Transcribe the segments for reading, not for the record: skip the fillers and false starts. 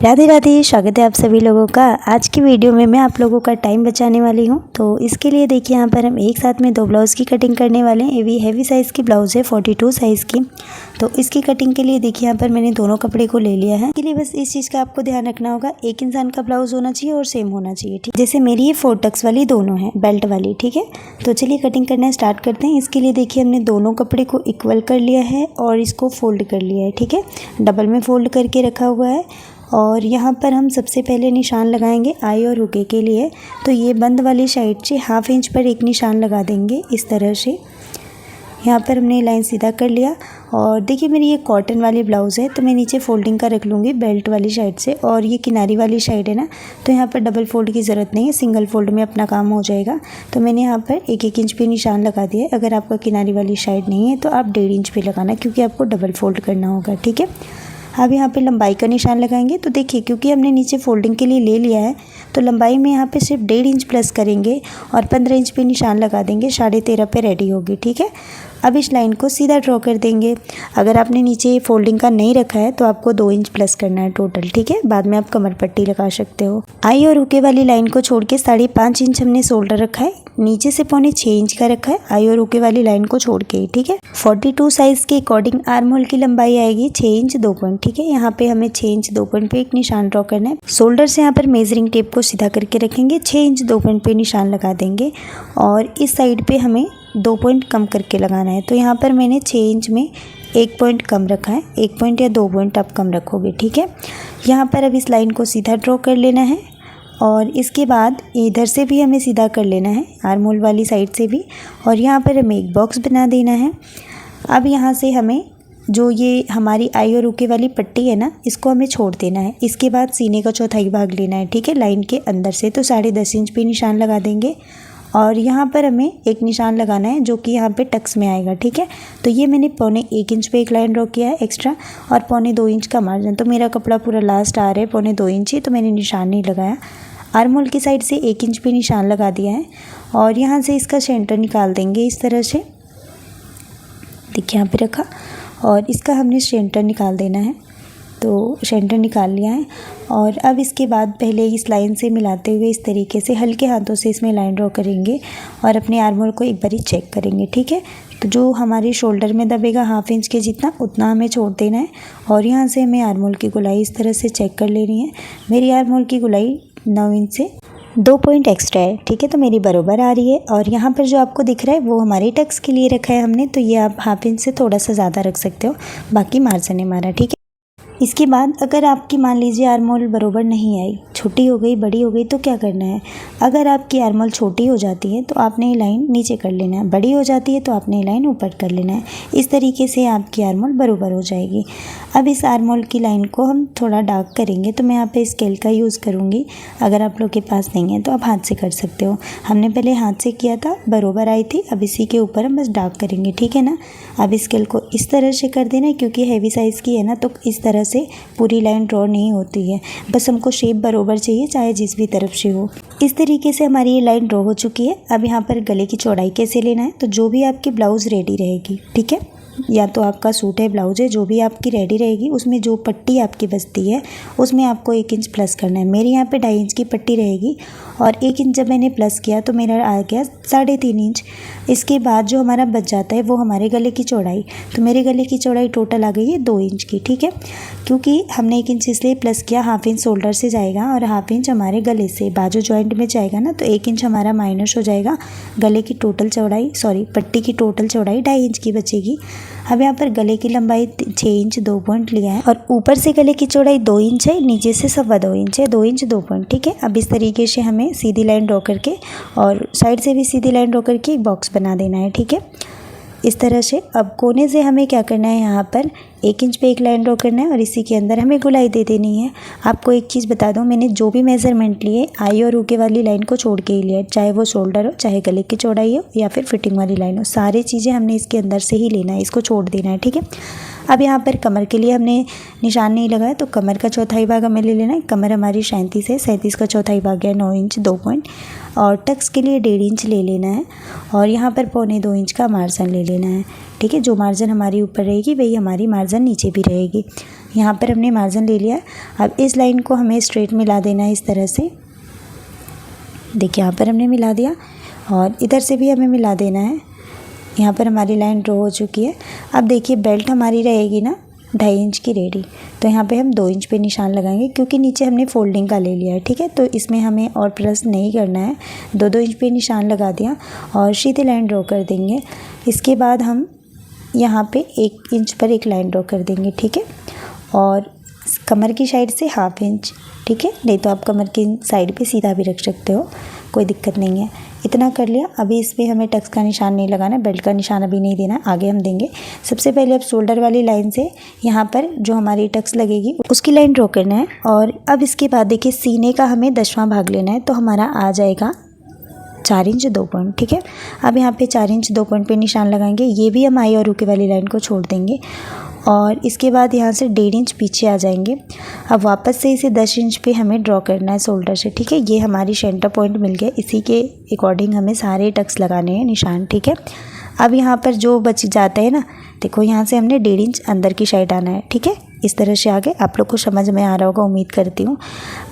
राधे राधे, स्वागत है आप सभी लोगों का। आज की वीडियो में मैं आप लोगों का टाइम बचाने वाली हूं। तो इसके लिए देखिए यहाँ पर हम एक साथ में दो ब्लाउज़ की कटिंग करने वाले हैं। ये भी हैवी साइज़ की ब्लाउज़ है 42 साइज़ की। तो इसकी कटिंग के लिए देखिए यहाँ पर मैंने दोनों कपड़े को ले लिया है। इसके लिए बस इस चीज़ का आपको ध्यान रखना होगा, एक इंसान का ब्लाउज़ होना चाहिए और सेम होना चाहिए, ठीक। जैसे मेरी ये 4 टक्स वाली दोनों है, बेल्ट वाली, ठीक है। तो चलिए कटिंग करना स्टार्ट करते हैं। इसके लिए देखिए हमने दोनों कपड़े को इक्वल कर लिया है और इसको फोल्ड कर लिया है, ठीक है। डबल में फोल्ड करके रखा हुआ है। और यहाँ पर हम सबसे पहले निशान लगाएंगे आई और रुके के लिए। तो ये बंद वाली साइड से 1/2 इंच पर एक निशान लगा देंगे इस तरह से। यहाँ पर हमने लाइन सीधा कर लिया। और देखिए मेरी ये कॉटन वाली ब्लाउज़ है, तो मैं नीचे फोल्डिंग का रख लूँगी बेल्ट वाली साइड से। और ये किनारी वाली साइड है ना, तो यहाँ पर डबल फोल्ड की ज़रूरत नहीं है, सिंगल फोल्ड में अपना काम हो जाएगा। तो मैंने यहाँ पर 1-1 इंच पे निशान लगा दिया है। अगर आपका किनारी वाली साइड नहीं है तो आप 1.5 इंच पे लगाना, क्योंकि आपको डबल फोल्ड करना होगा, ठीक है। अब यहाँ पे लंबाई का निशान लगाएंगे। तो देखिए क्योंकि हमने नीचे फोल्डिंग के लिए ले लिया है, तो लंबाई में यहाँ पे सिर्फ 1.5 इंच प्लस करेंगे और 15 इंच पे निशान लगा देंगे। 13.5 पे रेडी होगी, ठीक है। अब इस लाइन को सीधा ड्रॉ कर देंगे। अगर आपने नीचे फोल्डिंग का नहीं रखा है तो आपको 2 इंच प्लस करना है टोटल, ठीक है। बाद में आप कमर पट्टी लगा सकते हो। आई और रुके वाली लाइन को छोड़ के 5.5 इंच हमने शोल्डर रखा है, नीचे से 6.25 इंच का रखा है आई और रुके वाली लाइन को छोड़ के, ठीक है। 42 साइज के अकॉर्डिंग आर्म होल की लंबाई आएगी 6 इंच 2 पॉइंट, ठीक है। यहाँ पे हमें 6 इंच 2 पॉइंट पे एक निशान ड्रॉ करना है। शोल्डर से यहाँ पर मेजरिंग टेप को सीधा करके रखेंगे, 6 इंच 2 पॉइंट पे निशान लगा देंगे। और इस साइड पे हमें 2 पॉइंट कम करके लगाना है। तो यहाँ पर मैंने 6 इंच में 1 पॉइंट कम रखा है, 1 पॉइंट या 2 पॉइंट आप कम रखोगे, ठीक है। यहाँ पर अब इस लाइन को सीधा ड्रॉ कर लेना है और इसके बाद इधर से भी हमें सीधा कर लेना है, आर्म होल वाली साइड से भी। और यहाँ पर हमें एक बॉक्स बना देना है। अब यहाँ से हमें जो ये हमारी आई और रुके वाली पट्टी है ना, इसको हमें छोड़ देना है। इसके बाद सीने का चौथाई भाग लेना है, ठीक है, लाइन के अंदर से। तो 10.5 इंच पे निशान लगा देंगे और यहाँ पर हमें एक निशान लगाना है जो कि यहाँ पे टक्स में आएगा, ठीक है। तो ये मैंने 1.25 इंच पे एक लाइन ड्रॉ किया है एक्स्ट्रा और 1.25 इंच का मार्जिन। तो मेरा कपड़ा पूरा लास्ट आ रहा है 1.25 इंच ही, तो मैंने निशान नहीं लगाया। आर्म होल की साइड से 1 इंच पे निशान लगा दिया है और यहाँ से इसका सेंटर निकाल देंगे इस तरह से। देखिए यहाँ पे रखा और इसका हमने सेंटर निकाल देना है। तो सेंटर निकाल लिया है। और अब इसके बाद पहले इस लाइन से मिलाते हुए इस तरीके से हल्के हाथों से इसमें लाइन ड्रॉ करेंगे और अपने आर्म होल को एक बारी चेक करेंगे, ठीक है। तो जो हमारे शोल्डर में दबेगा 1/2 इंच के जितना, उतना हमें छोड़ देना है। और यहाँ से हमें आर्म होल की गोलाई इस तरह से चेक कर लेनी है। मेरी आर्म होल की गोलाई 9 इंच से 2 पॉइंट एक्स्ट्रा है, ठीक है। तो मेरी बराबर आ रही है। और यहाँ पर जो आपको दिख रहा है वो हमारे टक्स के लिए रखा है हमने, तो ये आप 1/2 इंच से थोड़ा सा ज़्यादा रख सकते हो, बाकी मार्जिन है हमारा, ठीक है। इसके बाद अगर आपकी मान लीजिए आर्म होल बराबर नहीं आई, छोटी हो गई, बड़ी हो गई, तो क्या करना है। अगर आपकी आर्म होल छोटी हो जाती है तो आपने ये लाइन नीचे कर लेना है, बड़ी हो जाती है तो आपने ये लाइन ऊपर कर लेना है। इस तरीके से आपकी आर्म होल बराबर हो जाएगी। अब इस आर्म होल की लाइन को हम थोड़ा डार्क करेंगे, तो मैं यहाँ पे स्केल का यूज़ करूँगी। अगर आप लोग के पास नहीं है तो आप हाथ से कर सकते हो। हमने पहले हाथ से किया था, बराबर आई थी। अब इसी के ऊपर हम बस डार्क करेंगे, ठीक है ना। अब स्केल को इस तरह से कर देना है, क्योंकि हैवी साइज़ की है ना, तो इस तरह से पूरी लाइन ड्रॉ नहीं होती है। बस हमको शेप बराबर चाहिए, चाहे जिस भी तरफ से हो। इस तरीके से हमारी ये लाइन ड्रॉ हो चुकी है। अब यहाँ पर गले की चौड़ाई कैसे लेना है, तो जो भी आपकी ब्लाउज़ रेडी रहेगी, ठीक है, या तो आपका सूट है, ब्लाउज है, जो भी आपकी रेडी रहेगी, उसमें जो पट्टी आपकी बचती है उसमें आपको 1 इंच प्लस करना है। मेरे यहाँ पे 2.5 इंच की पट्टी रहेगी और 1 इंच जब मैंने प्लस किया तो मेरा आ गया 3.5 इंच। इसके बाद जो हमारा बच जाता है वो हमारे गले की चौड़ाई। तो मेरे गले की चौड़ाई टोटल आ गई है 2 इंच की, ठीक है। क्योंकि हमने 1 इंच इसलिए प्लस किया, 1/2 इंच शोल्डर से जाएगा और 1/2 इंच हमारे गले से बाजू जॉइंट में जाएगा ना, तो 1 इंच हमारा माइनस हो जाएगा। गले की टोटल चौड़ाई, पट्टी की टोटल चौड़ाई 2.5 इंच की बचेगी। अब यहाँ पर गले की लंबाई 6 इंच 2 पॉइंट लिया है और ऊपर से गले की चौड़ाई 2 इंच है, नीचे से 2.25 इंच है, 2 इंच 2 पॉइंट, ठीक है। अब इस तरीके से हमें सीधी लाइन ड्रॉ करके और साइड से भी सीधी लाइन ड्रॉ करके एक बॉक्स बना देना है, ठीक है, इस तरह से। अब कोने से हमें क्या करना है, यहाँ पर 1 इंच पे एक लाइन ड्रॉ करना है और इसी के अंदर हमें गोलाई दे देनी है। आपको एक चीज़ बता दूं, मैंने जो भी मेज़रमेंट लिए आई और रुके वाली लाइन को छोड़ के ही लिया है, चाहे वो शोल्डर हो, चाहे गले की चौड़ाई हो या फिर फिटिंग वाली लाइन हो, सारी चीज़ें हमने इसके अंदर से ही लेना है, इसको छोड़ देना है, ठीक है। अब यहाँ पर कमर के लिए हमने निशान नहीं लगाया, तो कमर का चौथाई भाग हमें ले लेना है। कमर हमारी 37 है, 37 का चौथाई भाग है 9 इंच 2 पॉइंट। और टक्स के लिए 1.5 इंच ले लेना है और यहाँ पर 1.25 इंच का मार्जिन ले लेना है, ठीक है। जो मार्जिन हमारी ऊपर रहेगी वही हमारी मार्जिन नीचे भी रहेगी। यहाँ पर हमने मार्जिन ले लिया। अब इस लाइन को हमें स्ट्रेट मिला देना है इस तरह से। देखिए यहाँ पर हमने मिला दिया और इधर से भी हमें मिला देना है। यहाँ पर हमारी लाइन ड्रॉ हो चुकी है। अब देखिए बेल्ट हमारी रहेगी ना 2.5 इंच की रेडी, तो यहाँ पे हम 2 इंच पे निशान लगाएंगे क्योंकि नीचे हमने फोल्डिंग का ले लिया है, ठीक है। तो इसमें हमें और प्लस नहीं करना है। 2-2 इंच पे निशान लगा दिया और सीधी लाइन ड्रॉ कर देंगे। इसके बाद हम यहाँ पे 1 इंच पर एक लाइन ड्रॉ कर देंगे, ठीक है। और कमर की साइड से 1/2 इंच, ठीक है। नहीं तो आप कमर की साइड पे सीधा भी रख सकते हो, कोई दिक्कत नहीं है। इतना कर लिया। अभी इस पर हमें टक्स का निशान नहीं लगाना, बेल्ट का निशान अभी नहीं देना, आगे हम देंगे। सबसे पहले अब शोल्डर वाली लाइन से यहाँ पर जो हमारी टक्स लगेगी उसकी लाइन ड्रॉ करना है। और अब इसके बाद देखिए सीने का हमें 10वां भाग लेना है, तो हमारा आ जाएगा 4 इंच 2 पॉइंट, ठीक है। अब यहाँ पे 4 इंच 2 पॉइंट पे निशान लगाएंगे। ये भी हम आई और रुके वाली लाइन को छोड़ देंगे और इसके बाद यहाँ से 1.5 इंच पीछे आ जाएंगे। अब वापस से इसे 10 इंच पे हमें ड्रॉ करना है शोल्डर से, ठीक है। ये हमारी सेंटर पॉइंट मिल गया। इसी के अकॉर्डिंग हमें सारे टक्स लगाने हैं निशान, ठीक है। अब यहाँ पर जो बच जाता है ना, देखो यहाँ से हमने 1.5 इंच अंदर की साइड आना है, ठीक है। इस तरह से आगे आप लोग को समझ में आ रहा होगा, उम्मीद करती हूँ।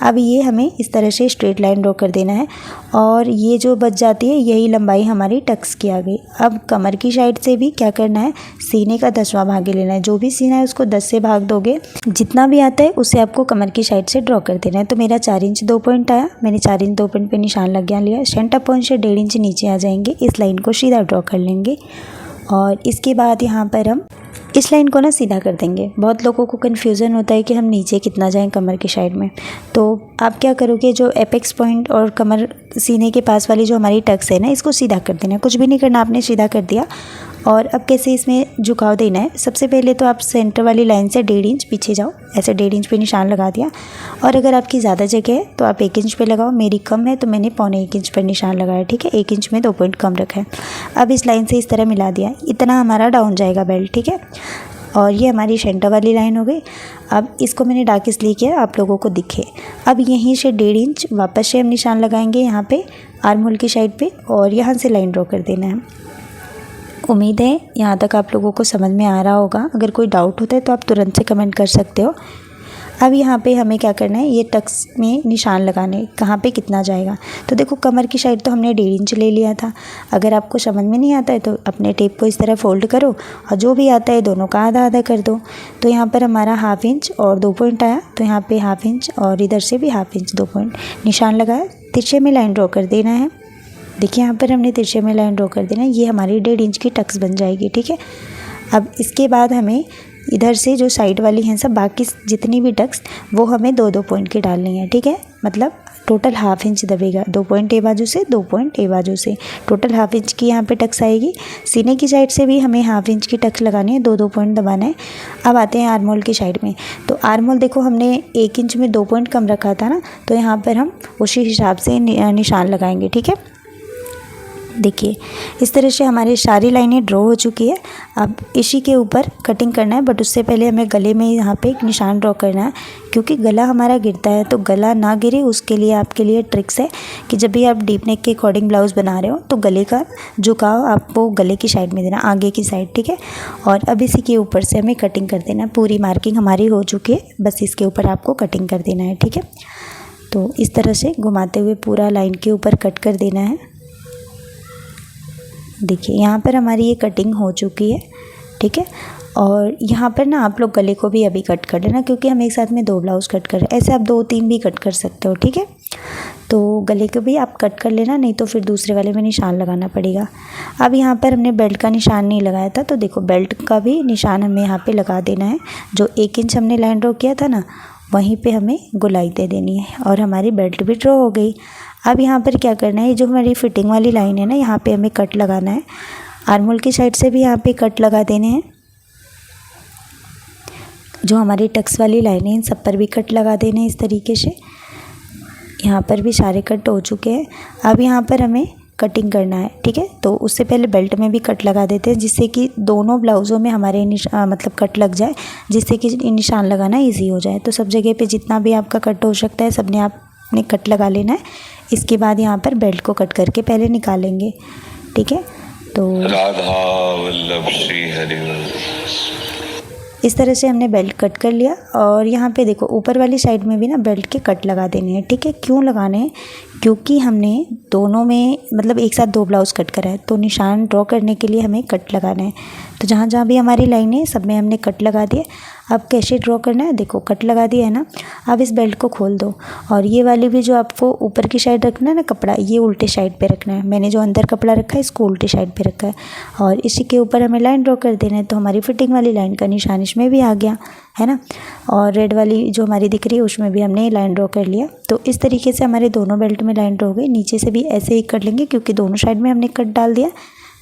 अब ये हमें इस तरह से स्ट्रेट लाइन ड्रॉ कर देना है और ये जो बच जाती है यही लंबाई हमारी टक्स की आ गई। अब कमर की साइड से भी क्या करना है, सीने का 10वां भाग लेना है। जो भी सीना है उसको 10 से भाग दोगे, जितना भी आता है उसे आपको कमर की साइड से ड्रॉ कर देना है। तो मेरा 4 इंच 2 पॉइंट आया, मैंने 4 इंच 2 पॉइंट पर निशान लग लिया। सेंटर पॉइंट से 1.5 इंच नीचे आ जाएंगे, इस लाइन को सीधा ड्रॉ कर लेंगे और इसके बाद यहाँ पर हम इस लाइन को ना सीधा कर देंगे। बहुत लोगों को कन्फ्यूज़न होता है कि हम नीचे कितना जाएं कमर की साइड में, तो आप क्या करोगे, जो एपेक्स पॉइंट और कमर सीने के पास वाली जो हमारी टक्स है ना, इसको सीधा कर देना है। कुछ भी नहीं करना, आपने सीधा कर दिया। और अब कैसे इसमें झुकाव देना है, सबसे पहले तो आप सेंटर वाली लाइन से 1.5 इंच पीछे जाओ, ऐसे 1.5 इंच पे निशान लगा दिया। और अगर आपकी ज़्यादा जगह है तो आप 1 इंच पे लगाओ। मेरी कम है तो मैंने 1.25 इंच पर निशान लगाया, ठीक है। 1 इंच में 2 पॉइंट कम रखा है। अब इस लाइन से इस तरह मिला दिया, इतना हमारा डाउन जाएगा बेल्ट, ठीक है। और ये हमारी सेंटर वाली लाइन हो गई। अब इसको मैंने डार्क इसलिए किया आप लोगों को दिखे। अब यहीं से 1.5 इंच वापस से हम निशान लगाएंगे यहाँ पे आर्म होल की साइड पे और यहाँ से लाइन ड्रॉ कर देना है। उम्मीद है यहाँ तक आप लोगों को समझ में आ रहा होगा। अगर कोई डाउट होता है तो आप तुरंत से कमेंट कर सकते हो। अब यहाँ पे हमें क्या करना है, ये टक्स में निशान लगाने, कहाँ पे कितना जाएगा। तो देखो कमर की साइड तो हमने 1.5 इंच ले लिया था। अगर आपको समझ में नहीं आता है तो अपने टेप को इस तरह फोल्ड करो और जो भी आता है दोनों का आधा आधा कर दो। तो यहाँ पर हमारा 1/2 इंच और 2 पॉइंट आया, तो यहाँ पे 1/2 इंच और इधर से भी 1/2 इंच 2 पॉइंट निशान लगाया। तिरछे में लाइन ड्रॉ कर देना है। देखिए यहाँ पर हमने तिरछे में लाइन ड्रॉ कर देना है। ये हमारी 1.5 इंच की टक्स बन जाएगी, ठीक है। अब इसके बाद हमें इधर से जो साइड वाली हैं सब बाकी जितनी भी टक्स वो हमें 2-2 पॉइंट की डालनी है, ठीक है। मतलब टोटल 1/2 इंच दबेगा, 2 पॉइंट ए बाजू से 2 पॉइंट ए बाजू से, टोटल 1/2 इंच की यहाँ पे टक्स आएगी। सीने की साइड से भी हमें 1/2 इंच की टक्स लगानी है, 2-2 पॉइंट दबाना है। अब आते हैं आर्म होल की साइड में। तो आर्म होल देखो हमने 1 इंच में 2 पॉइंट कम रखा था ना, तो यहाँ पर हम उसी हिसाब से निशान लगाएंगे, ठीक है। देखिए इस तरह से हमारी सारी लाइनें ड्रॉ हो चुकी है। अब इसी के ऊपर कटिंग करना है, बट उससे पहले हमें गले में यहाँ पे एक निशान ड्रॉ करना है, क्योंकि गला हमारा गिरता है। तो गला ना गिरे उसके लिए आपके लिए ट्रिक्स है कि जब भी आप डीप नेक के अकॉर्डिंग ब्लाउज़ बना रहे हो तो गले का झुकाव आपको गले की साइड में देना, आगे की साइड, ठीक है। और अब इसी के ऊपर से हमें कटिंग कर देना है। पूरी मार्किंग हमारी हो चुकी है, बस इसके ऊपर आपको कटिंग कर देना है, ठीक है। तो इस तरह से घुमाते हुए पूरा लाइन के ऊपर कट कर देना है। देखिए यहाँ पर हमारी ये कटिंग हो चुकी है, ठीक है। और यहाँ पर ना आप लोग गले को भी अभी कट कर लेना, क्योंकि हम एक साथ में 2 ब्लाउज़ कट कर रहे हैं। ऐसे आप 2-3 भी कट कर सकते हो, ठीक है। तो गले को भी आप कट कर लेना, नहीं तो फिर दूसरे वाले में निशान लगाना पड़ेगा। अब यहाँ पर हमने बेल्ट का निशान नहीं लगाया था, तो देखो बेल्ट का भी निशान हमें यहाँ पे लगा देना है। जो 1 इंच हमने लाइन ड्रॉ किया था ना, वहीं पे हमें गोलाई दे देनी है और हमारी बेल्ट भी ड्रॉ हो गई। अब यहाँ पर क्या करना है, जो हमारी फिटिंग वाली लाइन है ना, यहाँ पे हमें कट लगाना है। आर्म होल की साइड से भी यहाँ पे कट लगा देने हैं। जो हमारी टक्स वाली लाइनें हैं इन सब पर भी कट लगा देने हैं इस तरीके से। यहाँ पर भी सारे कट हो चुके हैं। अब यहाँ पर हमें कटिंग करना है, ठीक है। तो उससे पहले बेल्ट में भी कट लगा देते हैं, जिससे कि दोनों ब्लाउज़ों में हमारे मतलब कट लग जाए, जिससे कि निशान लगाना ईजी हो जाए। तो सब जगह पे जितना भी आपका कट हो सकता है सब ने आपने कट लगा लेना है। इसके बाद यहाँ पर बेल्ट को कट करके पहले निकालेंगे, ठीक है। तो राधा वल्लभ श्री हरि। इस तरह से हमने बेल्ट कट कर लिया और यहाँ पे देखो ऊपर वाली साइड में भी ना बेल्ट के कट लगा देने हैं, ठीक है। क्यों लगाने हैं? क्योंकि हमने दोनों में मतलब एक साथ 2 ब्लाउज़ कट करा है, तो निशान ड्रॉ करने के लिए हमें कट लगाना है। तो जहाँ जहाँ भी हमारी लाइन है सब में हमने कट लगा दिए। अब कैसे ड्रॉ करना है, देखो कट लगा दिया है ना। अब इस बेल्ट को खोल दो और ये वाली भी जो आपको ऊपर की साइड रखना है ना कपड़ा, ये उल्टे साइड पे रखना है। मैंने जो अंदर कपड़ा रखा है इसको उल्टे साइड पे रखा है और इसी के ऊपर हमें लाइन ड्रॉ कर देना है। तो हमारी फिटिंग वाली लाइन का निशान इसमें भी आ गया है ना। और रेड वाली जो हमारी दिख रही है उसमें भी हमने लाइन ड्रॉ कर लिया। तो इस तरीके से हमारे दोनों बेल्ट में लाइन ड्रॉ हो गई। नीचे से भी ऐसे ही कर लेंगे क्योंकि दोनों साइड में हमने कट डाल दिया।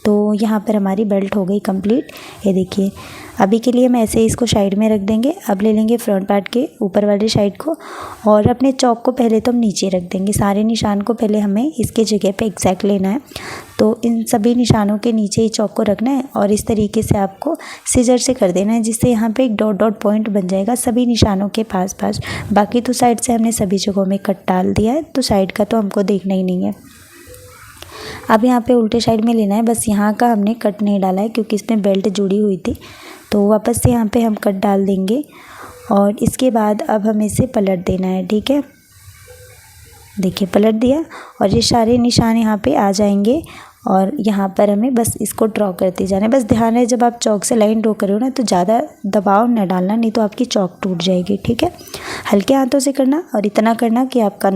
तो यहाँ पर हमारी बेल्ट हो गई कंप्लीट। ये देखिए, अभी के लिए हम ऐसे ही इसको साइड में रख देंगे। अब ले लेंगे फ्रंट पार्ट के ऊपर वाली साइड को और अपने चौक को पहले तो हम नीचे रख देंगे। सारे निशान को पहले हमें इसके जगह पे एग्जैक्ट लेना है। तो इन सभी निशानों के नीचे ही चौक को रखना है और इस तरीके से आपको सीजर से कर देना है, जिससे यहाँ पे एक डॉट डॉट पॉइंट बन जाएगा सभी निशानों के पास पास। बाकी तो साइड से हमने सभी जगहों में कट डाल दिया है, तो साइड का तो हमको देखना ही नहीं है। अब यहाँ पे उल्टे साइड में लेना है, बस यहाँ का हमने कट नहीं डाला है क्योंकि इसमें बेल्ट जुड़ी हुई थी। तो वापस से यहाँ पे हम कट डाल देंगे और इसके बाद अब हमें इसे पलट देना है, ठीक है। देखिए पलट दिया और ये सारे निशान यहाँ पे आ जाएंगे और यहाँ पर हमें बस इसको ड्रॉ करते जाना है। बस ध्यान है जब आप चौक से लाइन ड्रॉ करो ना तो ज़्यादा दबाव न डालना, नहीं तो आपकी चौक टूट जाएगी, ठीक है। हल्के हाथों से करना और इतना करना कि आपका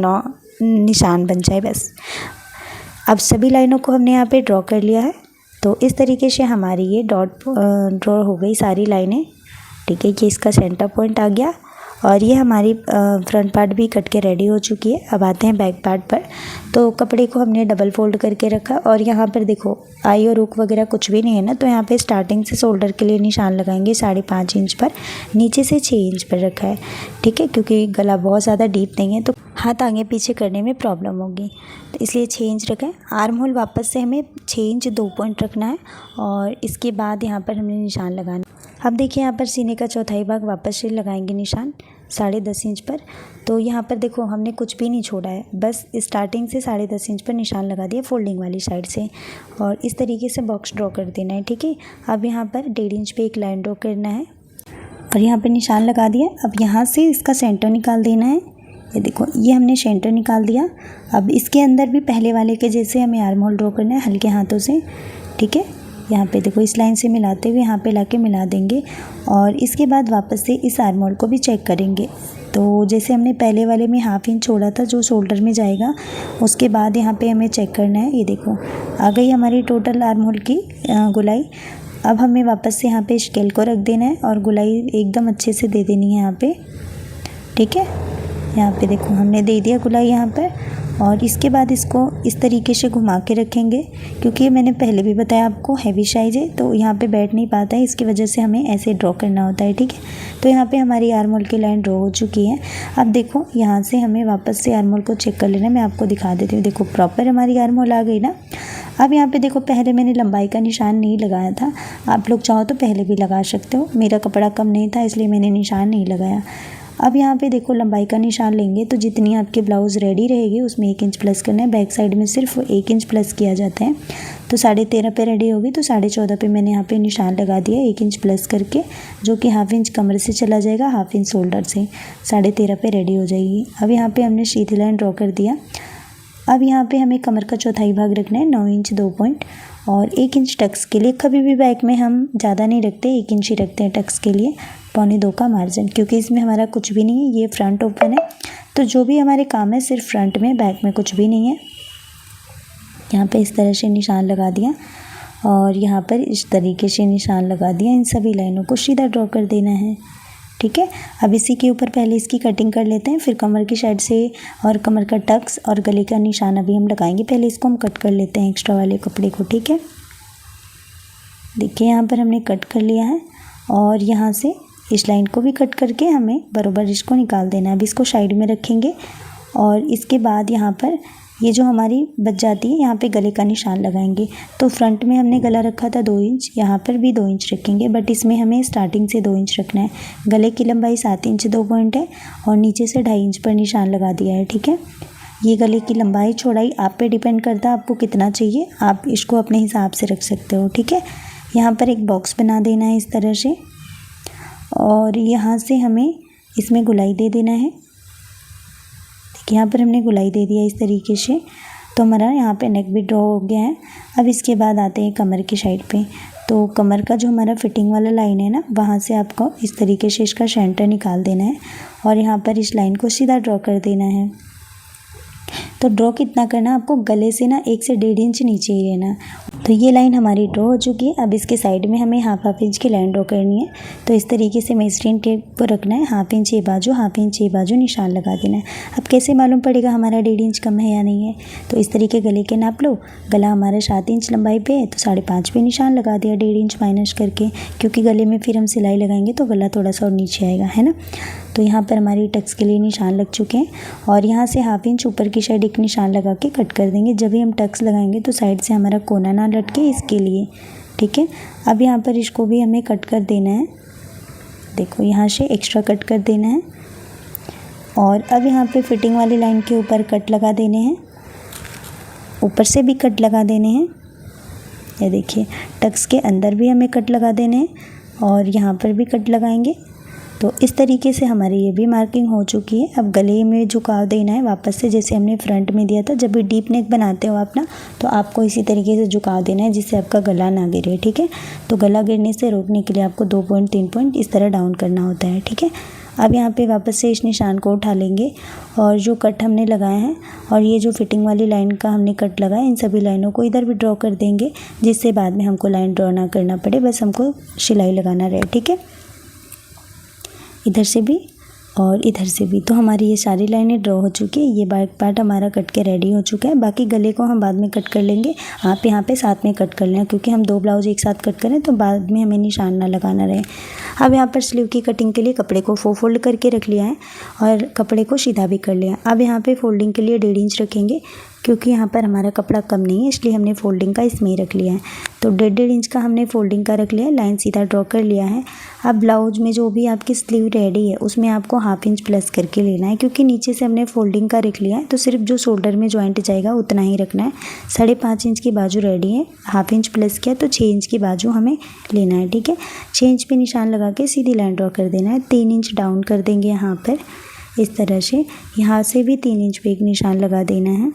निशान बन जाए बस। अब सभी लाइनों को हमने यहाँ पे ड्रॉ कर लिया है। तो इस तरीके से हमारी ये डॉट ड्रॉ हो गई सारी लाइनें, ठीक है। ये इसका सेंटर पॉइंट आ गया और ये हमारी फ्रंट पार्ट भी कट के रेडी हो चुकी है। अब आते हैं बैक पार्ट पर। तो कपड़े को हमने डबल फोल्ड करके रखा और यहाँ पर देखो आई और हुक वगैरह कुछ भी नहीं है ना, तो यहाँ पे स्टार्टिंग से शोल्डर के लिए निशान लगाएंगे 5.5 इंच पर, नीचे से 6 इंच पर रखा है, ठीक है। क्योंकि गला बहुत ज़्यादा डीप नहीं है तो हाथ आगे पीछे करने में प्रॉब्लम होगी, तो इसलिए 6 इंच रखा है। आर्म होल वापस से हमें 6 इंच 2 पॉइंट रखना है और इसके बाद यहाँ पर हमने निशान लगाना। अब देखिए यहाँ पर सीने का चौथाई भाग वापस से लगाएंगे निशान 10.5 इंच पर। तो यहाँ पर देखो हमने कुछ भी नहीं छोड़ा है, बस स्टार्टिंग से 10.5 इंच पर निशान लगा दिया फोल्डिंग वाली साइड से और इस तरीके से बॉक्स ड्रॉ कर देना है, ठीक है। अब यहाँ पर 1.5 इंच पे एक लाइन ड्रॉ करना है और यहाँ पर निशान लगा दिया। अब यहाँ से इसका सेंटर निकाल देना है। ये देखो ये हमने सेंटर निकाल दिया। अब इसके अंदर भी पहले वाले के जैसे हमें आर्म होल ड्रॉ करना है हल्के हाथों से, ठीक है। यहाँ पे देखो इस लाइन से मिलाते हुए यहाँ पे लाके मिला देंगे और इसके बाद वापस से इस आर्म होल को भी चेक करेंगे। तो जैसे हमने पहले वाले में 1/2 इंच छोड़ा था जो शोल्डर में जाएगा, उसके बाद यहाँ पे हमें चेक करना है। ये देखो आ गई हमारी टोटल आर्म होल की गोलाई। अब हमें वापस से यहाँ पे स्केल को रख देना है और गोलाई एकदम अच्छे से दे देनी है यहाँ पे, ठीक है। यहाँ पे देखो हमने दे दिया गोलाई यहाँ पर और इसके बाद इसको इस तरीके से घुमा के रखेंगे क्योंकि मैंने पहले भी बताया आपको हैवी साइज है तो यहाँ पे बैठ नहीं पाता है, इसकी वजह से हमें ऐसे ड्रॉ करना होता है, ठीक है। तो यहाँ पे हमारी आर्म होल की लाइन ड्रॉ हो चुकी है। अब देखो यहाँ से हमें वापस से आर्म होल को चेक कर लेना है। मैं आपको दिखा देती हूँ, देखो प्रॉपर हमारी आर्म होल आ गई ना। अब यहाँ पे देखो पहले मैंने लंबाई का निशान नहीं लगाया था, आप लोग चाहो तो पहले भी लगा सकते हो। मेरा कपड़ा कम नहीं था इसलिए मैंने निशान नहीं लगाया। अब यहाँ पे देखो लंबाई का निशान लेंगे तो जितनी आपकी ब्लाउज़ रेडी रहेगी उसमें 1 इंच प्लस करना है। बैक साइड में सिर्फ 1 इंच प्लस किया जाता है। तो 13.5 पे रेडी होगी तो 14.5 पे मैंने यहाँ पे निशान लगा दिया 1 इंच प्लस करके, जो कि 1/2 इंच कमर से चला जाएगा, 1/2 इंच शोल्डर से, 13.5 पे रेडी हो जाएगी। अब यहाँ पे हमने सीधी लाइन ड्रॉ कर दिया। अब यहाँ पे हमें कमर का चौथाई भाग रखना है 9 इंच 2 पॉइंट और 1 इंच टक्स के लिए। कभी भी बैक में हम ज़्यादा नहीं रखते, 1 इंच ही रखते हैं टक्स के लिए, 1.25 का मार्जिन, क्योंकि इसमें हमारा कुछ भी नहीं है, ये फ्रंट ओपन है। तो जो भी हमारे काम है सिर्फ फ्रंट में, बैक में कुछ भी नहीं है। यहाँ पे इस तरह से निशान लगा दिया और यहाँ पर इस तरीके से निशान लगा दिया। इन सभी लाइनों को सीधा ड्रॉ कर देना है, ठीक है। अब इसी के ऊपर पहले इसकी कटिंग कर लेते हैं, फिर कमर की साइड से और कमर का टक्स और गले का निशान अभी हम लगाएंगे। पहले इसको हम कट कर लेते हैं एक्स्ट्रा वाले कपड़े को, ठीक है। देखिए यहाँ पर हमने कट कर लिया है और यहाँ से इस लाइन को भी कट करके हमें बराबर इसको निकाल देना है। अब इसको साइड में रखेंगे और इसके बाद यहाँ पर ये जो हमारी बच जाती है यहाँ पे गले का निशान लगाएंगे। तो फ्रंट में हमने गला रखा था 2 इंच, यहाँ पर भी 2 इंच रखेंगे, बट इसमें हमें स्टार्टिंग से 2 इंच रखना है। गले की लंबाई 7 इंच 2 पॉइंट है और नीचे से 2.5 इंच पर निशान लगा दिया है, ठीक है। ये गले की लंबाई चौड़ाई आप पे डिपेंड करता है, आपको कितना चाहिए, आप इसको अपने हिसाब से रख सकते हो, ठीक है। यहाँ पर एक बॉक्स बना देना है इस तरह से और यहाँ से हमें इसमें गुलाई दे देना है। देखिए यहाँ पर हमने गुलाई दे दिया इस तरीके से, तो हमारा यहाँ पे नेक भी ड्रॉ हो गया है। अब इसके बाद आते हैं कमर की साइड पे। तो कमर का जो हमारा फिटिंग वाला लाइन है ना, वहाँ से आपको इस तरीके से इसका सेंटर निकाल देना है और यहाँ पर इस लाइन को सीधा ड्रॉ कर देना है। तो ड्रॉ कितना करना है आपको, गले से ना 1 से 1.5 इंच नीचे ही रहना। तो ये लाइन हमारी ड्रॉ हो चुकी है। अब इसके साइड में हमें हाफ इंच की लाइन ड्रॉ करनी है। तो इस तरीके से मेजरिंग टेप पर रखना है, हाफ इंच ये बाजू निशान लगा देना है। अब कैसे मालूम पड़ेगा हमारा 1.5 इंच कम है या नहीं है, तो इस तरीके गले के नाप लो। गला हमारा 7 इंच लंबाई पे है, तो 5.5 पे निशान लगा दिया 1.5 इंच माइनस करके, क्योंकि गले में फिर हम सिलाई लगाएंगे तो गला थोड़ा सा और नीचे आएगा, है ना। तो यहाँ पर हमारी टक्स के लिए निशान लग चुके हैं और यहाँ से हाफ इंच ऊपर की साइड एक निशान लगा के कट कर देंगे। जब भी हम टक्स लगाएंगे तो साइड से हमारा कोना ना लटके, इसके लिए, ठीक है। अब यहाँ पर इसको भी हमें कट कर देना है। देखो यहाँ से एक्स्ट्रा कट कर देना है और अब यहाँ पे फिटिंग वाली लाइन के ऊपर कट लगा देने हैं, ऊपर से भी कट लगा देने हैं। ये देखिए टक्स के अंदर भी हमें कट लगा देने हैं और यहाँ पर भी कट लगाएंगे। तो इस तरीके से हमारी ये भी मार्किंग हो चुकी है। अब गले में झुकाव देना है वापस से, जैसे हमने फ्रंट में दिया था। जब भी डीप नेक बनाते हो आप ना, तो आपको इसी तरीके से झुकाव देना है जिससे आपका गला ना गिरे, ठीक है। तो गला गिरने से रोकने के लिए आपको 2 पॉइंट 3 पॉइंट इस तरह डाउन करना होता है, ठीक है। अब यहाँ पे वापस से इस निशान को उठा लेंगे और जो कट हमने लगाए हैं और ये जो फिटिंग वाली लाइन का हमने कट लगाया, इन सभी लाइनों को इधर भी ड्रॉ कर देंगे, जिससे बाद में हमको लाइन ड्रॉ ना करना पड़े, बस हमको सिलाई लगाना रहे, ठीक है। इधर से भी और इधर से भी। तो हमारी ये सारी लाइनें ड्रॉ हो चुकी है। ये बैक पार्ट हमारा कट के रेडी हो चुका है। बाकी गले को हम बाद में कट कर लेंगे। आप यहाँ पे साथ में कट कर लें, क्योंकि हम 2 ब्लाउज एक साथ कट करें तो बाद में हमें निशान ना लगाना रहे। अब यहाँ पर स्लीव की कटिंग के लिए कपड़े को फोल्ड करके रख लिया है और कपड़े को सीधा भी कर लिया। अब यहाँ पे फोल्डिंग के लिए 1.5 इंच रखेंगे, क्योंकि यहाँ पर हमारा कपड़ा कम नहीं है, इसलिए हमने फोल्डिंग का इसमें ही रख लिया है। तो 1.5 इंच का हमने फोल्डिंग का रख लिया है, लाइन सीधा ड्रॉ कर लिया है। अब ब्लाउज में जो भी आपकी स्लीव रेडी है उसमें आपको हाफ इंच प्लस करके लेना है, क्योंकि नीचे से हमने फोल्डिंग का रख लिया है, तो सिर्फ जो शोल्डर में जॉइंट जाएगा उतना ही रखना है। 5.5 इंच की बाजू रेडी है, हाफ इंच प्लस किया तो 6 इंच की बाजू हमें लेना है, ठीक है। 6 इंच पे निशान लगा के सीधी लाइन ड्रॉ कर देना है। 3 इंच डाउन कर देंगे यहाँ पर इस तरह से। यहाँ से भी 3 इंच पे एक निशान लगा देना है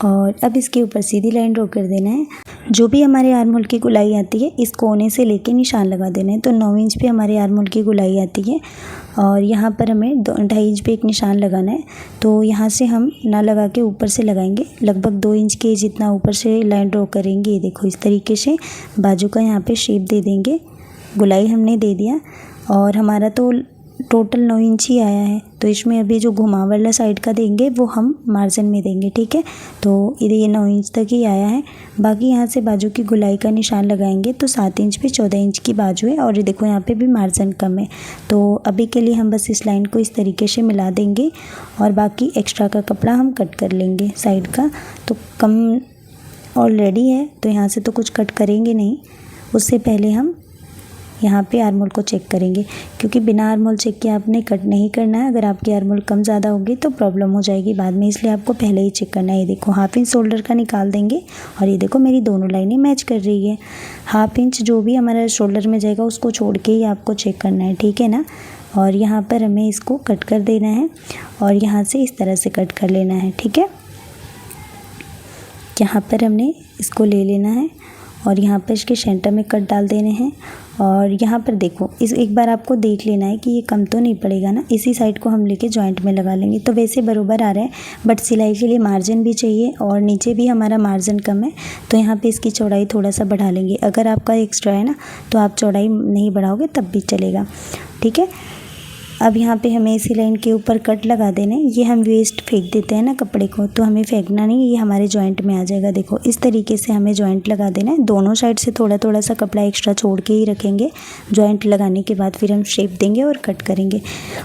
और अब इसके ऊपर सीधी लाइन ड्रॉ कर देना है। जो भी हमारे आर्म होल की गुलाई आती है, इस कोने से लेके निशान लगा देना है। तो 9 इंच पे हमारे आर्म होल की गुलाई आती है और यहाँ पर हमें 2.5 इंच पे एक निशान लगाना है। तो यहाँ से हम ना लगा के ऊपर से लगाएंगे, लगभग 2 इंच के जितना ऊपर से लाइन ड्रॉ करेंगे। ये देखो इस तरीके से बाजू का यहाँ पे शेप दे देंगे। गुलाई हमने दे दिया और हमारा तो टोटल 9 इंच ही आया है। तो इसमें अभी जो घुमाव वाला साइड का देंगे वो हम मार्जिन में देंगे, ठीक है। तो ये 9 इंच तक ही आया है। बाकी यहाँ से बाजू की गुलाई का निशान लगाएंगे तो 7 इंच पे 14 इंच की बाजू है और ये देखो यहाँ पे भी मार्जिन कम है। तो अभी के लिए हम बस इस लाइन को इस तरीके से मिला देंगे और बाकी एक्स्ट्रा का कपड़ा हम कट कर लेंगे साइड का। तो कम ऑलरेडी है तो यहाँ से तो कुछ कट करेंगे नहीं, उससे पहले हम यहाँ पे आर्म होल को चेक करेंगे, क्योंकि बिना आर्म होल चेक किए आपने कट नहीं करना है। अगर आपकी आर्म होल कम ज़्यादा होगी तो प्रॉब्लम हो जाएगी बाद में, इसलिए आपको पहले ही चेक करना है। ये देखो हाफ इंच शोल्डर का निकाल देंगे और ये देखो मेरी दोनों लाइनें मैच कर रही है। हाफ इंच जो भी हमारा शोल्डर में जाएगा उसको छोड़ के ही आपको चेक करना है, ठीक है ना। और यहाँ पर हमें इसको कट कर देना है और यहाँ से इस तरह से कट कर लेना है, ठीक है। यहाँ पर हमने इसको ले लेना है और यहाँ पर इसके सेंटर में कट डाल देने हैं। और यहाँ पर देखो इस एक बार आपको देख लेना है कि ये कम तो नहीं पड़ेगा ना, इसी साइड को हम लेके जॉइंट में लगा लेंगे। तो वैसे बराबर आ रहा है, बट सिलाई के लिए मार्जिन भी चाहिए और नीचे भी हमारा मार्जिन कम है, तो यहाँ पे इसकी चौड़ाई थोड़ा सा बढ़ा लेंगे। अगर आपका एक्स्ट्रा है ना तो आप चौड़ाई नहीं बढ़ाओगे तब भी चलेगा, ठीक है। अब यहाँ पे हमें इसी लाइन के ऊपर कट लगा देना है। ये हम वेस्ट फेंक देते हैं ना कपड़े को, तो हमें फेंकना नहीं, ये हमारे जॉइंट में आ जाएगा। देखो इस तरीके से हमें जॉइंट लगा देना है। दोनों साइड से थोड़ा थोड़ा सा कपड़ा एक्स्ट्रा छोड़ के ही रखेंगे। जॉइंट लगाने के बाद फिर हम शेप देंगे और कट करेंगे।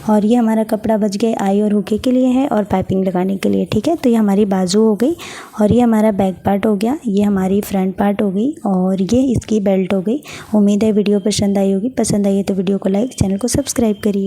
और ये हमारा कपड़ा बच गया आई और हुके के लिए है और पाइपिंग लगाने के लिए, ठीक है। तो ये हमारी बाजू हो गई और ये हमारा बैक पार्ट हो गया, ये हमारी फ्रंट पार्ट हो गई और ये इसकी बेल्ट हो गई। उम्मीद है वीडियो पसंद आई होगी। पसंद आई है तो वीडियो को लाइक, चैनल को सब्सक्राइब करिए।